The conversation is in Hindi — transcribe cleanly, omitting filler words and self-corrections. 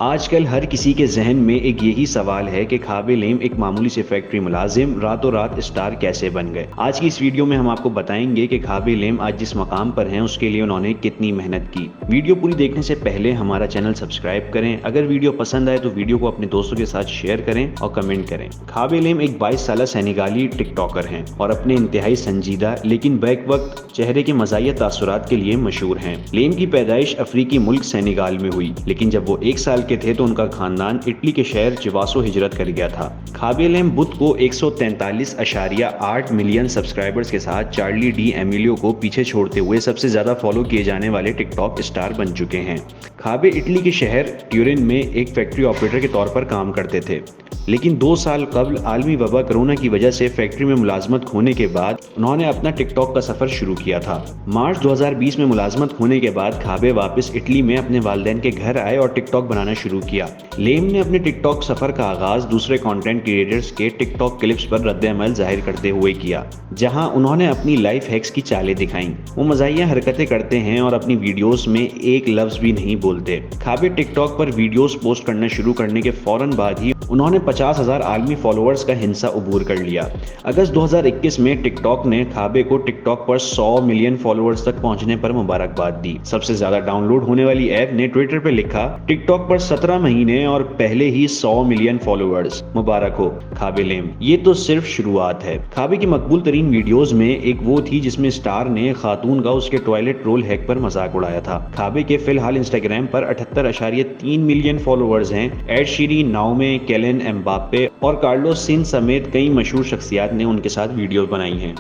आजकल हर किसी के जहन में एक यही सवाल है कि खाबे लेम एक मामूली से फैक्ट्री मुलाजिम रातों रात स्टार कैसे बन गए। आज की इस वीडियो में हम आपको बताएंगे कि खाबे लेम आज जिस मकाम पर हैं उसके लिए उन्होंने कितनी मेहनत की। वीडियो पूरी देखने से पहले हमारा चैनल सब्सक्राइब करें। अगर वीडियो पसंद आए तो वीडियो को अपने दोस्तों के साथ शेयर करें और कमेंट करें। खाबे लेम एक 22 साल सेनेगाली टिकटॉकर हैं और अपने इंतहाई संजीदा लेकिन बैक वक्त चेहरे के मज़ाहिया तासुरात के लिए मशहूर हैं। लेम की पैदाइश अफ्रीकी मुल्क सेनेगाल में हुई, लेकिन जब वो 1 साल के थे तो उनका खानदान इटली के शहर चिवासो हिजरत कर गया था। खाबे लेम बुध को 143.8 मिलियन सब्सक्राइबर्स के साथ चार्ली डी एमिलियो को पीछे छोड़ते हुए सबसे ज्यादा फॉलो किए जाने वाले टिकटॉक स्टार बन चुके हैं। खाबे इटली के शहर ट्यूरिन में एक फैक्ट्री ऑपरेटर के तौर पर काम करते थे, लेकिन 2 साल कबल आलमी वबा कोरोना की वजह से फैक्ट्री में मुलाजमत खोने के बाद उन्होंने अपना टिकटॉक का सफर शुरू किया था। मार्च 2020 में मुलाजमत खोने के बाद खाबे वापस इटली में अपने वालिदैन के घर आए और टिकटॉक बनाना शुरू किया। लेम ने अपने टिकटॉक सफर का आगाज दूसरे कंटेंट क्रिएटर्स के टिकटॉक क्लिप्स पर रद्द-ए-अमल जाहिर करते हुए किया, जहां उन्होंने अपनी लाइफ हैक्स की चालें दिखाई। वो मज़ाहिया हरकतें करते हैं और अपनी वीडियोस में एक लफ्ज भी नहीं बोलते। खाबे टिकटॉक पर वीडियोस पोस्ट करना शुरू करने के फौरन बाद ही उन्होंने 50,000 आलमी फॉलोअर्स का हिस्सा अबूर कर लिया। अगस्त 2021 में टिकटॉक ने खाबे को टिकटॉक पर 100 मिलियन फॉलोअर्स तक पहुंचने पर मुबारकबाद दी। सबसे ज्यादा डाउनलोड होने वाली ऐप ने ट्विटर पर लिखा, टिकटॉक पर 17 महीने और पहले ही 100 मिलियन फॉलोअर्स, मुबारक हो खाबे लेम। ये तो सिर्फ शुरुआत है। खाबे की मकबूल तरीन वीडियोज में एक वो थी जिसमें स्टार ने खातून का उसके टॉयलेट रोल हैक पर मजाक उड़ाया था। खाबे के फिलहाल इंस्टाग्राम पर 78.3 मिलियन फॉलोअर्स हैं। एड शीरन, नाओमी, केलिन एम्बाप्पे और कार्लोस सिन समेत कई मशहूर शख्सियात ने उनके साथ वीडियो बनाई हैं।